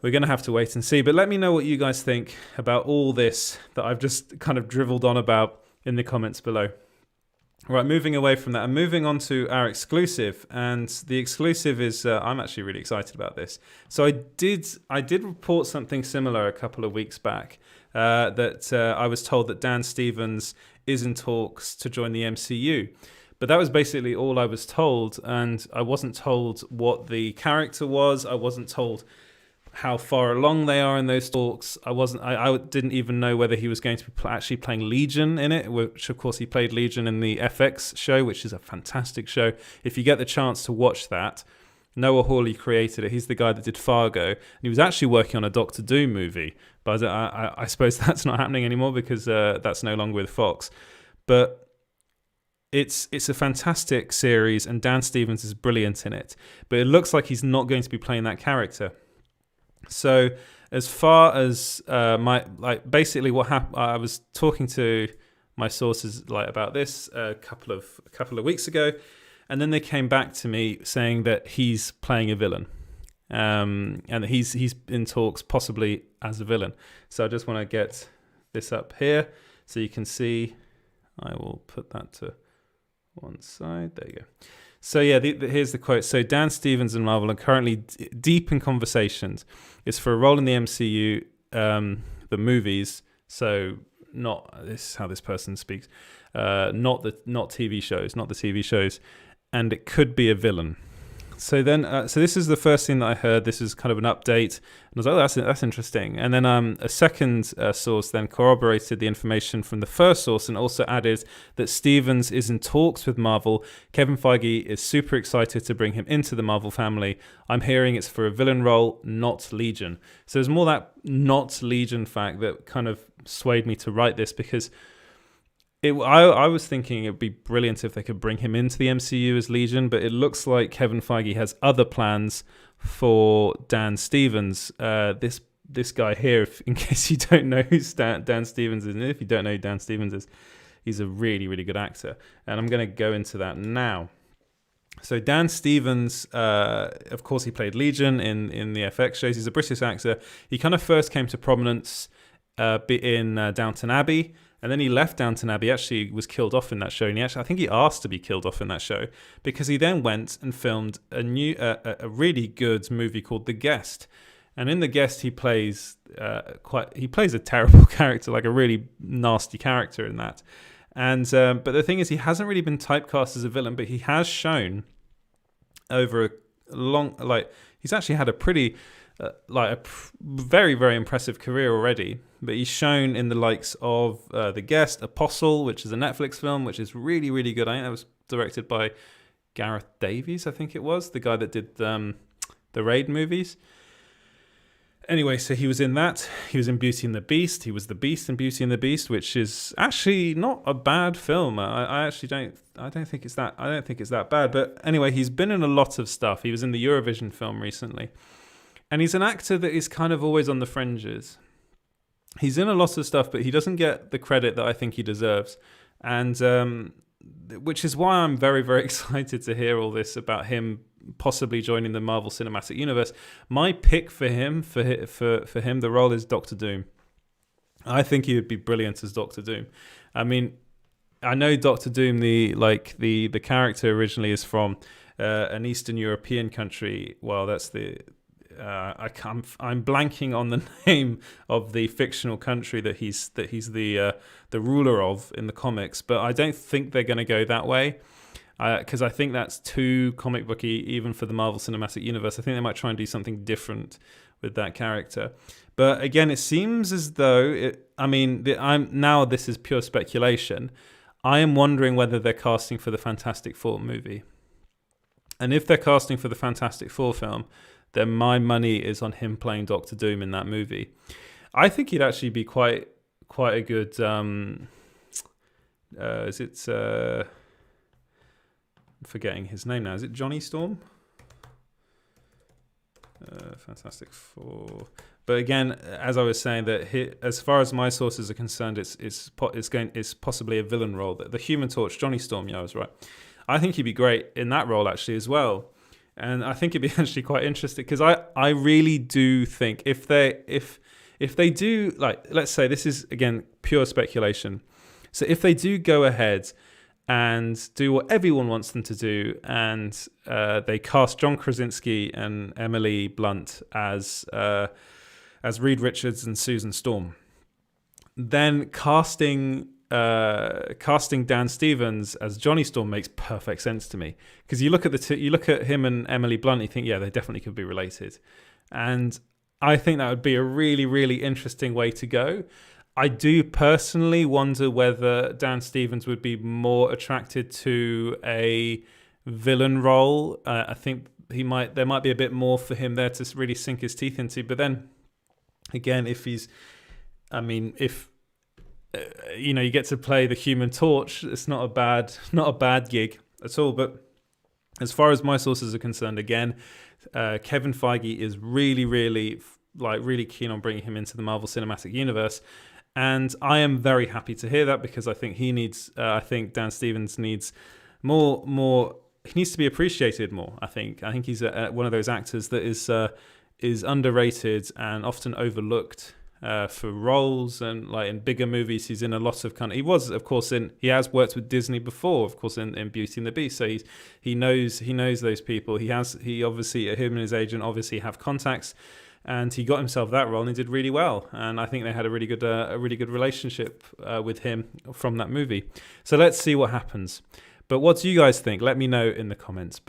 we're going to have to wait and see. But let me know what you guys think about all this that I've just kind of dribbled on about in the comments below. Right, moving away from that and moving on to our exclusive. And the exclusive is, I'm actually really excited about this. So I did report something similar a couple of weeks back, that I was told that Dan Stevens is in talks to join the MCU. But that was basically all I was told, and I wasn't told what the character was. I wasn't told how far along they are in those talks. I didn't even know whether he was going to be actually playing Legion in it, which of course he played Legion in the FX show, which is a fantastic show. If you get the chance to watch that, Noah Hawley created it. He's the guy that did Fargo, and he was actually working on a Doctor Doom movie. But I suppose that's not happening anymore because that's no longer with Fox. But it's a fantastic series, and Dan Stevens is brilliant in it. But it looks like he's not going to be playing that character. So as far as basically what happened, I was talking to my sources about this a couple of weeks ago, and then they came back to me saying that he's playing a villain, and that he's in talks possibly as a villain. So I just want to get this up here so you can see. I will put that to one side. There you go. So yeah, here's the quote. So Dan Stevens and Marvel are currently deep in conversations. It's for a role in the MCU, the movies. So not this is how this person speaks. Not TV shows, not the TV shows, and it could be a villain. So then, so this is the first thing that I heard. This is kind of an update, and I was like, "Oh, that's interesting." And then a second source then corroborated the information from the first source, and also added that Stevens is in talks with Marvel. Kevin Feige is super excited to bring him into the Marvel family. I'm hearing it's for a villain role, not Legion. So there's more that not Legion fact that kind of swayed me to write this, because I was thinking it would be brilliant if they could bring him into the MCU as Legion, but it looks like Kevin Feige has other plans for Dan Stevens. This guy here, in case you don't know who Dan Stevens is, and if you don't know who Dan Stevens is, he's a really, really good actor. And I'm going to go into that now. So Dan Stevens, of course, he played Legion in the FX shows. He's a British actor. He kind of first came to prominence in Downton Abbey. And then he left Downton Abbey, actually was killed off in that show. And I think he asked to be killed off in that show because he then went and filmed a really good movie called The Guest. And in The Guest, he plays a terrible character, like a really nasty character in that. And but the thing is, he hasn't really been typecast as a villain, but he has shown over a long, he's actually had a pretty, very, very impressive career already. But he's shown in the likes of The Guest, Apostle, which is a Netflix film, which is really, really good. I think that was directed by Gareth Davies, I think it was, the guy that did the Raid movies. Anyway, so he was in that. He was in Beauty and the Beast. He was the Beast in Beauty and the Beast, which is actually not a bad film. I don't think it's that bad. But anyway, he's been in a lot of stuff. He was in the Eurovision film recently. And he's an actor that is kind of always on the fringes. He's in a lot of stuff, but he doesn't get the credit that I think he deserves. And which is why I'm very, very excited to hear all this about him possibly joining the Marvel Cinematic Universe. My pick for him, the role is Doctor Doom. I think he would be brilliant as Doctor Doom. I mean, I know Doctor Doom, the character originally is from an Eastern European country. Well, that's I'm blanking on the name of the fictional country that he's the ruler of in the comics, but I don't think they're going to go that way, because I think that's too comic booky even for the Marvel Cinematic Universe. I think they might try and do something different with that character. But again, it seems as though this is pure speculation. I am wondering whether they're casting for the Fantastic Four movie, and if they're casting for the Fantastic Four film, then my money is on him playing Doctor Doom in that movie. I think he'd actually be quite a good. I'm forgetting his name now. Is it Johnny Storm? Fantastic Four. But again, as I was saying, as far as my sources are concerned, it's possibly a villain role. The Human Torch, Johnny Storm. Yeah, I was right. I think he'd be great in that role actually as well. And I think it'd be actually quite interesting because I really do think if they do, like, let's say this is again pure speculation. So if they do go ahead and do what everyone wants them to do, and they cast John Krasinski and Emily Blunt as Reed Richards and Susan Storm, then casting Dan Stevens as Johnny Storm makes perfect sense to me, because you look at him and Emily Blunt, you think, yeah, they definitely could be related, and I think that would be a really, really interesting way to go. I do personally wonder whether Dan Stevens would be more attracted to a villain role. I think there might be a bit more for him there to really sink his teeth into. But then again, if you get to play the Human Torch, it's not a bad gig at all. But as far as my sources are concerned, again, Kevin Feige is really, really keen on bringing him into the Marvel Cinematic Universe. And I am very happy to hear that, because I think I think Dan Stevens needs more. He needs to be appreciated more. I think he's one of those actors that is underrated and often overlooked for roles, and like in bigger movies, he's in a lot of he has worked with Disney before, of course, in Beauty and the Beast. So he knows those people. Him and his agent obviously have contacts. And he got himself that role, and he did really well. And I think they had a really good relationship with him from that movie. So let's see what happens. But what do you guys think? Let me know in the comments below.